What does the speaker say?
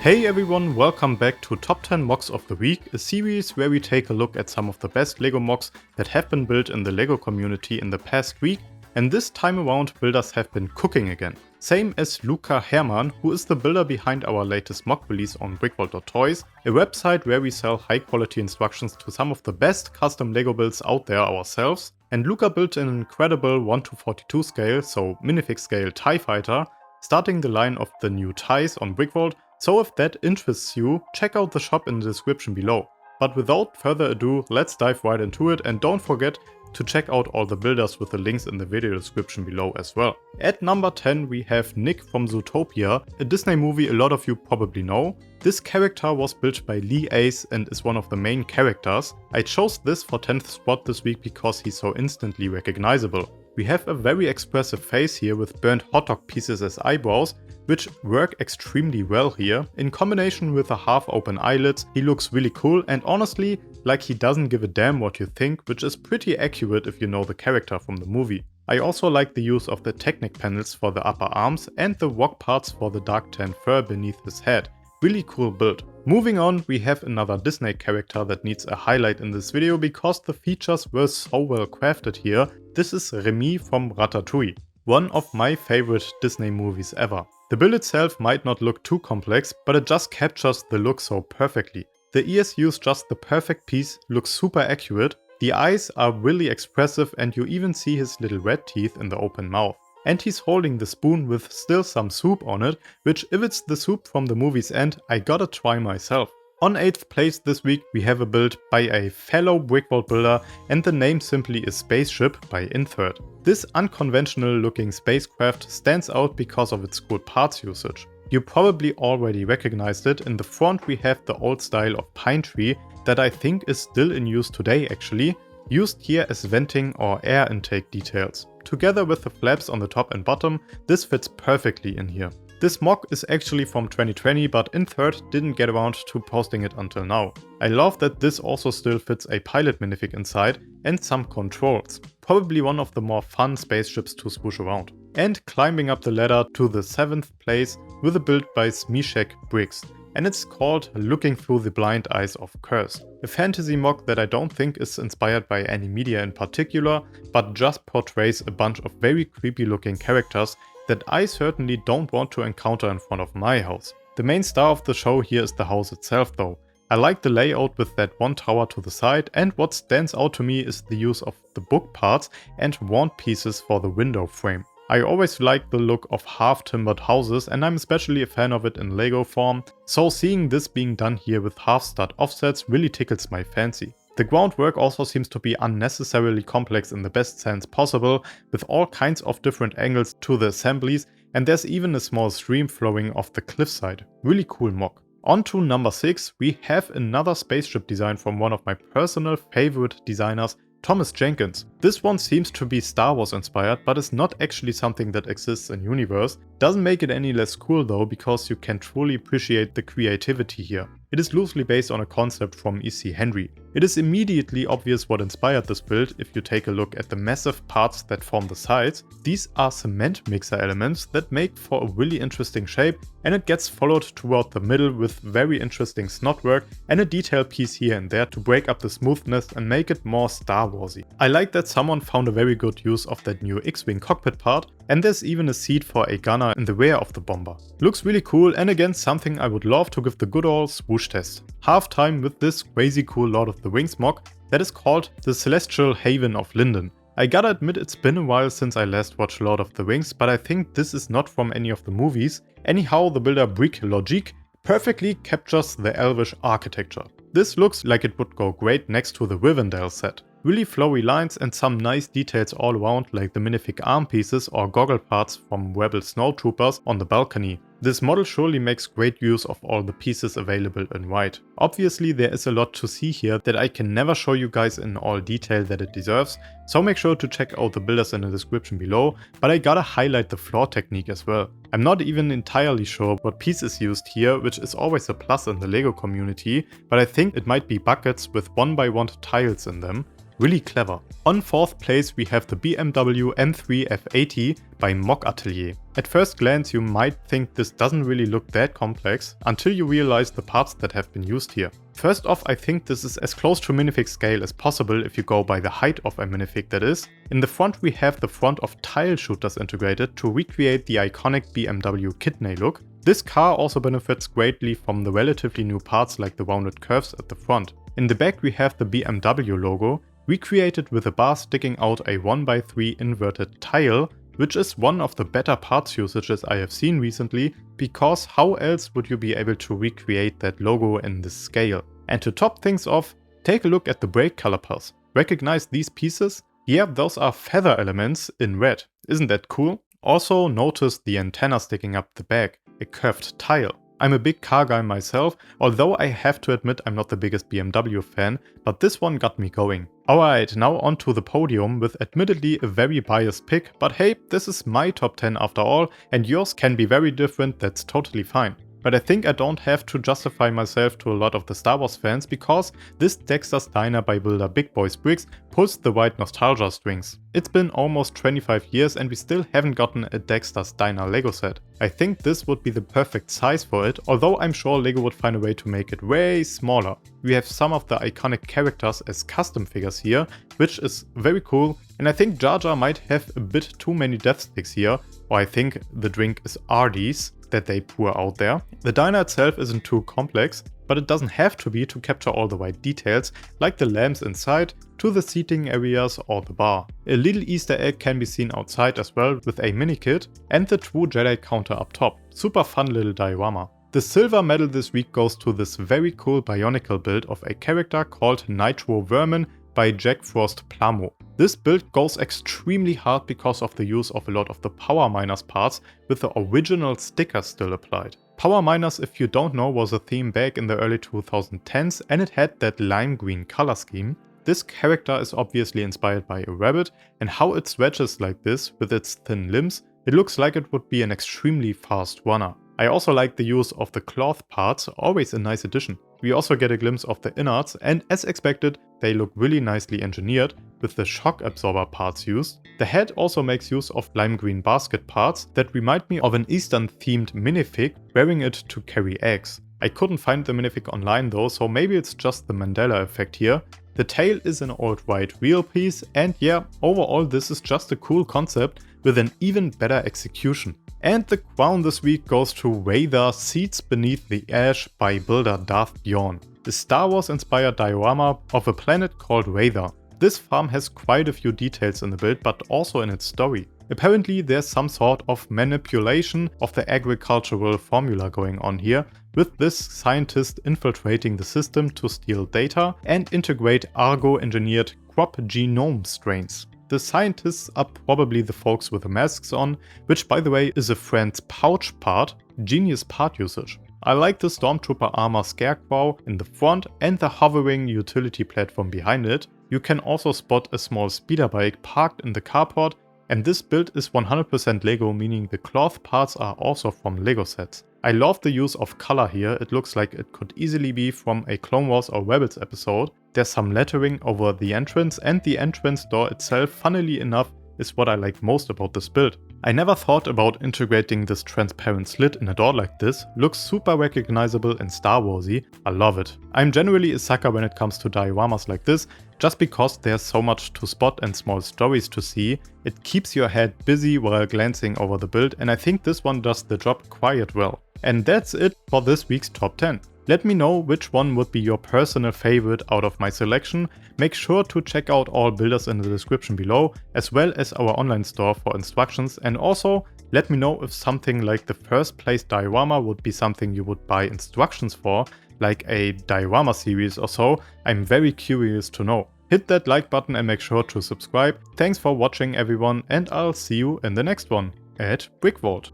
Hey everyone, welcome back to Top 10 MOCs of the Week, a series where we take a look at some of the best LEGO MOCs that have been built in the LEGO community in the past week, and this time around builders have been cooking again. Same as Luca Herrmann, who is the builder behind our latest MOC release on BrickVault.toys, a website where we sell high quality instructions to some of the best custom LEGO builds out there ourselves. And Luca built an incredible 1:42 scale, so minifig scale TIE fighter, starting the line of the new TIEs on BrickVault. So if that interests you, check out the shop in the description below. But without further ado, let's dive right into it, and don't forget to check out all the builders with the links in the video description below as well. At number 10 we have Nick from Zootopia, a Disney movie a lot of you probably know. This character was built by Lee Ace and is one of the main characters. I chose this for 10th spot this week because he's so instantly recognizable. We have a very expressive face here with burnt hot dog pieces as eyebrows, which work extremely well here. In combination with the half-open eyelids, he looks really cool and honestly, like he doesn't give a damn what you think, which is pretty accurate if you know the character from the movie. I also like the use of the Technic panels for the upper arms and the rock parts for the dark tan fur beneath his head. Really cool build. Moving on, we have another Disney character that needs a highlight in this video because the features were so well crafted here. This is Remy from Ratatouille, one of my favorite Disney movies ever. The build itself might not look too complex, but it just captures the look so perfectly. The ears use just the perfect piece, looks super accurate, the eyes are really expressive and you even see his little red teeth in the open mouth. And he's holding the spoon with still some soup on it, which if it's the soup from the movie's end, I gotta try myself. On 8th place this week we have a build by a fellow BrickVault builder, and the name simply is Spaceship by Inford. This unconventional looking spacecraft stands out because of its cool parts usage. You probably already recognized it. In the front we have the old style of pine tree that I think is still in use today actually, used here as venting or air intake details. Together with the flaps on the top and bottom, this fits perfectly in here. This MOC is actually from 2020, but Inford didn't get around to posting it until now. I love that this also still fits a pilot minifig inside and some controls. Probably one of the more fun spaceships to swoosh around. And climbing up the ladder to the 7th place with a build by Meishek Briggs. And it's called Looking Through the Blind Eyes of Curse. A fantasy MOC that I don't think is inspired by any media in particular, but just portrays a bunch of very creepy looking characters that I certainly don't want to encounter in front of my house. The main star of the show here is the house itself though. I like the layout with that one tower to the side, and what stands out to me is the use of the book parts and wand pieces for the window frame. I always like the look of half-timbered houses and I'm especially a fan of it in LEGO form, so seeing this being done here with half-stud offsets really tickles my fancy. The groundwork also seems to be unnecessarily complex in the best sense possible, with all kinds of different angles to the assemblies, and there's even a small stream flowing off the cliffside. Really cool MOC. On to number 6, we have another spaceship design from one of my personal favorite designers, Thomas Jenkins. This one seems to be Star Wars inspired, but is not actually something that exists in universe. Doesn't make it any less cool though, because you can truly appreciate the creativity here. It is loosely based on a concept from E.C. Henry. It is immediately obvious what inspired this build if you take a look at the massive parts that form the sides. These are cement mixer elements that make for a really interesting shape, and it gets followed toward the middle with very interesting snot work and a detail piece here and there to break up the smoothness and make it more Star Warsy. I like that someone found a very good use of that new X-Wing cockpit part, and there's even a seat for a gunner in the rear of the bomber. Looks really cool, and again something I would love to give the good old swoosh test. Half time with this crazy cool Lord of the Rings MOC that is called the Celestial Haven of Linden. I gotta admit it's been a while since I last watched Lord of the Rings, but I think this is not from any of the movies. Anyhow, the builder BrickVault perfectly captures the elvish architecture. This looks like it would go great next to the Rivendell set. Really flowy lines and some nice details all around, like the minifig arm pieces or goggle parts from Rebel snowtroopers on the balcony. This model surely makes great use of all the pieces available in white. Obviously there is a lot to see here that I can never show you guys in all detail that it deserves, so make sure to check out the builders in the description below, but I gotta highlight the floor technique as well. I'm not even entirely sure what piece is used here, which is always a plus in the LEGO community, but I think it might be buckets with 1x1 tiles in them. really clever. On 4th place we have the BMW M3 F80 by Mock Atelier. At first glance you might think this doesn't really look that complex until you realize the parts that have been used here. First off, I think this is as close to minifig scale as possible if you go by the height of a minifig, that is. In the front we have the front of tile shooters integrated to recreate the iconic BMW kidney look. This car also benefits greatly from the relatively new parts like the rounded curves at the front. In the back we have the BMW logo, recreated with a bar sticking out a 1x3 inverted tile, which is one of the better parts usages I have seen recently, because how else would you be able to recreate that logo in this scale? And to top things off, take a look at the brake calipers. Recognize these pieces? Yeah, those are feather elements in red. Isn't that cool? Also notice the antenna sticking up the back, a curved tile. I'm a big car guy myself, although I have to admit I'm not the biggest BMW fan, but this one got me going. Alright, now onto the podium with admittedly a very biased pick, but hey, this is my top 10 after all, and yours can be very different, that's totally fine. But I think I don't have to justify myself to a lot of the Star Wars fans, because this Dexters Diner by builder Briggs pulls the right nostalgia strings. It's been almost 25 years and we still haven't gotten a Dexters Diner Lego set. I think this would be the perfect size for it, although I'm sure Lego would find a way to make it way smaller. We have some of the iconic characters as custom figures here, which is very cool, and I think Jar Jar might have a bit too many death sticks here, or I think the drink is Ardy's that they pour out there. The diner itself isn't too complex, but it doesn't have to be to capture all the right details, like the lamps inside, to the seating areas or the bar. A little Easter egg can be seen outside as well with a mini kit, and the True Jedi counter up top. Super fun little diorama. The silver medal this week goes to this very cool Bionicle build of a character called Nitro Vermin by Jack Frost Plamo. This build goes extremely hard because of the use of a lot of the Power Miners parts with the original stickers still applied. Power Miners, if you don't know, was a theme back in the early 2010s and it had that lime green color scheme. This character is obviously inspired by a rabbit, and how it stretches like this with its thin limbs, it looks like it would be an extremely fast runner. I also like the use of the cloth parts, always a nice addition. We also get a glimpse of the innards, and as expected, they look really nicely engineered with the shock absorber parts used. The head also makes use of lime green basket parts that remind me of an Eastern themed minifig wearing it to carry eggs. I couldn't find the minifig online though, so maybe it's just the Mandela effect here. The tail is an old white wheel piece, and yeah, overall this is just a cool concept with an even better execution. And the crown this week goes to Waither Seats Beneath the Ash by builder Darth Bjorn, a Star Wars inspired diorama of a planet called Waither. This farm has quite a few details in the build, but also in its story. Apparently there's some sort of manipulation of the agricultural formula going on here, with this scientist infiltrating the system to steal data and integrate Argo-engineered crop genome strains. The scientists are probably the folks with the masks on, which by the way is a friend's pouch part, genius part usage. I like the Stormtrooper armor scarecrow in the front and the hovering utility platform behind it. You can also spot a small speeder bike parked in the carport, and this build is 100% Lego, meaning the cloth parts are also from Lego sets. I love the use of color here, it looks like it could easily be from a Clone Wars or Rebels episode. There's some lettering over the entrance, and the entrance door itself, funnily enough, is what I like most about this build. I never thought about integrating this transparent slit in a door like this. Looks super recognizable and Star Warsy. I love it. I'm generally a sucker when it comes to dioramas like this, just because there's so much to spot and small stories to see. It keeps your head busy while glancing over the build, and I think this one does the job quite well. And that's it for this week's top 10. Let me know which one would be your personal favorite out of my selection. Make sure to check out all builders in the description below, as well as our online store for instructions, and also let me know if something like the first place diorama would be something you would buy instructions for, like a diorama series or so. I'm very curious to know. Hit that like button and make sure to subscribe. Thanks for watching everyone, and I'll see you in the next one at BrickVault.